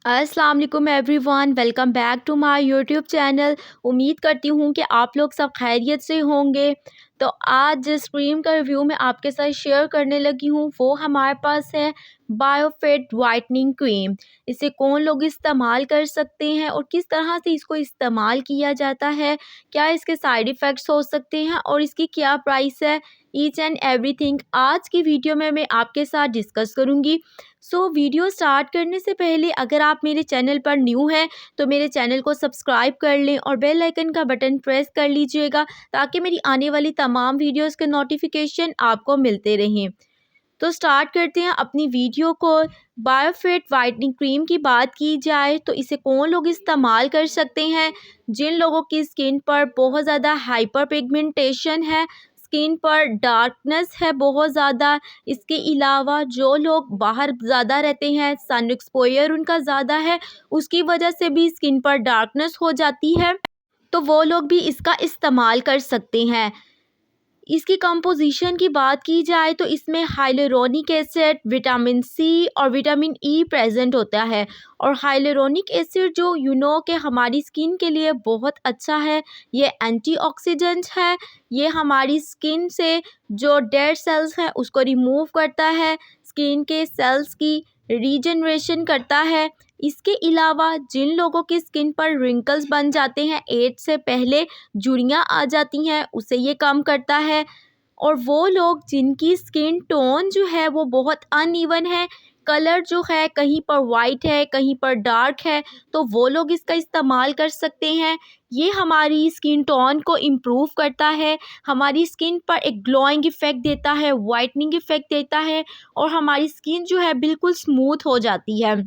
अस्सलाम वालेकुम everyone, welcome back to my YouTube channel. उम्मीद करती हूँ कि आप लोग सब खैरियत से होंगे। तो आज जिस क्रीम का रिव्यू मैं आपके साथ शेयर करने लगी हूँ वो हमारे पास है बायोफिट वाइटनिंग क्रीम। इसे कौन लोग इस्तेमाल कर सकते हैं और किस तरह से इसको इस्तेमाल किया जाता है, क्या इसके साइड इफ़ेक्ट्स हो सकते हैं और इसकी क्या प्राइस है, ईच एंड एवरीथिंग आज की वीडियो में मैं आपके साथ डिस्कस करूँगी। वीडियो स्टार्ट करने से पहले अगर आप मेरे चैनल पर न्यू हैं तो मेरे चैनल को सब्सक्राइब कर लें और बेल आइकन का बटन प्रेस कर लीजिएगा ताकि मेरी आने वाली तमाम वीडियोस के नोटिफिकेशन आपको मिलते रहें। तो स्टार्ट करते हैं अपनी वीडियो को। बायोफिट वाइटनिंग क्रीम की बात की जाए तो इसे कौन लोग इस्तेमाल कर सकते हैं? जिन लोगों की स्किन पर बहुत ज़्यादा हाइपर पिगमेंटेशन है, स्किन पर डार्कनेस है बहुत ज़्यादा, इसके अलावा जो लोग बाहर ज़्यादा रहते हैं, सन एक्सपोजर उनका ज़्यादा है, उसकी वजह से भी स्किन पर डार्कनेस हो जाती है, तो वो लोग भी इसका इस्तेमाल कर सकते हैं। इसकी कंपोजिशन की बात की जाए तो इसमें हाइलुरोनिक एसिड, विटामिन सी और विटामिन ई प्रेजेंट होता है। और हाइलुरोनिक एसिड जो कि हमारी स्किन के लिए बहुत अच्छा है, ये एंटीऑक्सीडेंट है, ये हमारी स्किन से जो डेड सेल्स हैं उसको रिमूव करता है, स्किन के सेल्स की रीजनरेशन करता है। इसके अलावा जिन लोगों की स्किन पर रिंकल्स बन जाते हैं, एज से पहले झुर्रियाँ आ जाती हैं, उसे ये कम करता है। और वो लोग जिनकी स्किन टोन जो है वो बहुत अनइवन है, कलर जो है कहीं पर वाइट है कहीं पर डार्क है, तो वो लोग इसका इस्तेमाल कर सकते हैं। ये हमारी स्किन टोन को इम्प्रूव करता है, हमारी स्किन पर एक ग्लोइंग इफ़ेक्ट देता है, वाइटनिंग इफ़ेक्ट देता है और हमारी स्किन जो है बिल्कुल स्मूथ हो जाती है।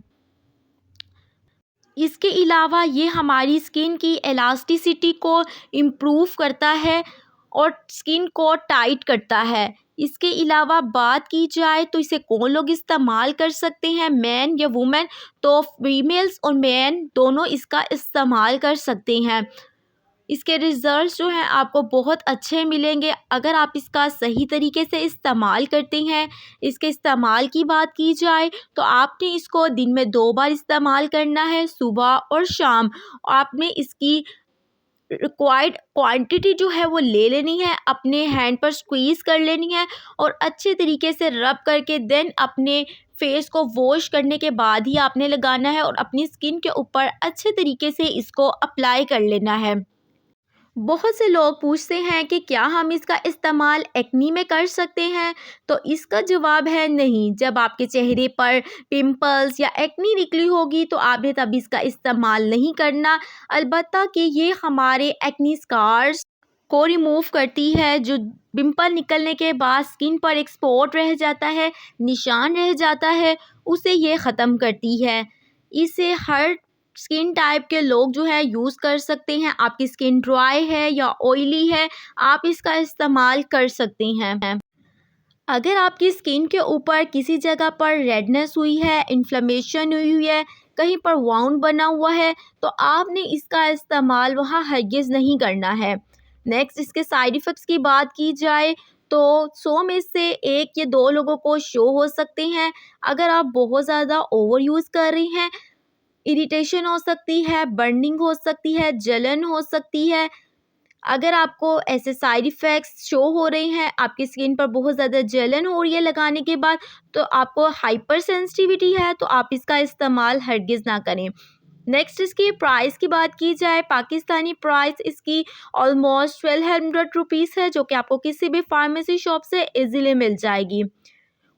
इसके अलावा ये हमारी स्किन की इलास्टिसिटी को इम्प्रूव करता है और स्किन को टाइट करता है। इसके अलावा बात की जाए तो इसे कौन लोग इस्तेमाल कर सकते हैं, मैन या वुमेन? तो फीमेल्स और मैन दोनों इसका इस्तेमाल कर सकते हैं। इसके रिज़ल्ट्स जो हैं आपको बहुत अच्छे मिलेंगे अगर आप इसका सही तरीके से इस्तेमाल करते हैं। इसके इस्तेमाल की बात की जाए तो आपने इसको दिन में 2 बार इस्तेमाल करना है, सुबह और शाम। आपने इसकी रिक्वायर्ड क्वांटिटी जो है वो ले लेनी है, अपने हैंड पर स्क्वीज़ कर लेनी है और अच्छे तरीके से रब करके देन अपने फेस को वॉश करने के बाद ही आपने लगाना है और अपनी स्किन के ऊपर अच्छे तरीके से इसको अप्लाई कर लेना है। बहुत से लोग पूछते हैं कि क्या हम इसका इस्तेमाल एक्नी में कर सकते हैं? तो इसका जवाब है नहीं। जब आपके चेहरे पर पिंपल्स या एक्नी निकली होगी तो आपने तब इसका इस्तेमाल नहीं करना। अलबत्ता कि ये हमारे एक्नी स्कार्स को रिमूव करती है, जो पिंपल निकलने के बाद स्किन पर एक स्पॉट रह जाता है, निशान रह जाता है, उसे ये ख़त्म करती है। इसे हर स्किन टाइप के लोग जो है यूज़ कर सकते हैं। आपकी स्किन ड्राई है या ऑयली है, आप इसका इस्तेमाल कर सकते हैं। अगर आपकी स्किन के ऊपर किसी जगह पर रेडनेस हुई है, इन्फ्लेमेशन हुई है, कहीं पर वाउंड बना हुआ है, तो आपने इसका इस्तेमाल वहाँ हरगिज़ नहीं करना है। नेक्स्ट, इसके साइड इफ़ेक्ट्स की बात की जाए तो 100 में से 1 या 2 लोगों को शो हो सकते हैं। अगर आप बहुत ज़्यादा ओवर यूज़ कर रही हैं, इरिटेशन हो सकती है, बर्निंग हो सकती है, जलन हो सकती है। अगर आपको ऐसे साइड इफ़ेक्ट्स शो हो रहे हैं, आपकी स्किन पर बहुत ज़्यादा जलन हो रही है लगाने के बाद, तो आपको हाइपर सेंसिटिविटी है, तो आप इसका इस्तेमाल हरगिज़ ना करें। नेक्स्ट, इसकी प्राइस की बात की जाए, पाकिस्तानी प्राइस इसकी ऑलमोस्ट 1200 रुपीज़ है, जो कि आपको किसी भी फार्मेसी शॉप से ईज़िली मिल जाएगी।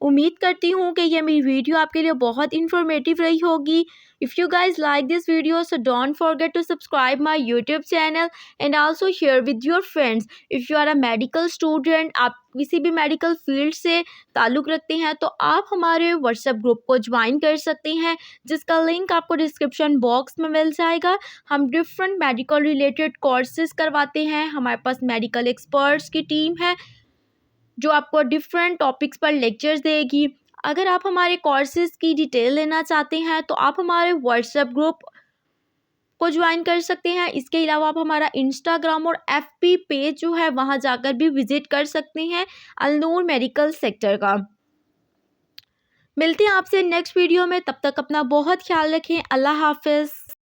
उम्मीद करती हूँ कि ये मेरी वीडियो आपके लिए बहुत इन्फॉर्मेटिव रही होगी। If you guys like this video so don't forget to subscribe my YouTube channel and also share with your friends. If you are a medical student, आप किसी भी मेडिकल फील्ड से ताल्लुक़ रखते हैं, तो आप हमारे व्हाट्सएप ग्रुप को ज्वाइन कर सकते हैं, जिसका लिंक आपको डिस्क्रिप्शन बॉक्स में मिल जाएगा। हम डिफरेंट मेडिकल रिलेटेड कोर्सेज़ करवाते हैं, हमारे पास मेडिकल एक्सपर्ट्स की टीम है जो आपको डिफरेंट टॉपिक्स पर लेक्चर्स देगी। अगर आप हमारे कोर्सेज़ की डिटेल लेना चाहते हैं तो आप हमारे व्हाट्सएप ग्रुप को ज्वाइन कर सकते हैं। इसके अलावा आप हमारा इंस्टाग्राम और एफबी पेज जो है वहाँ जाकर भी विज़िट कर सकते हैं, अलनूर मेडिकल सेक्टर का। मिलते हैं आपसे नेक्स्ट वीडियो में, तब तक अपना बहुत ख्याल रखें। अल्लाह हाफ़िज़।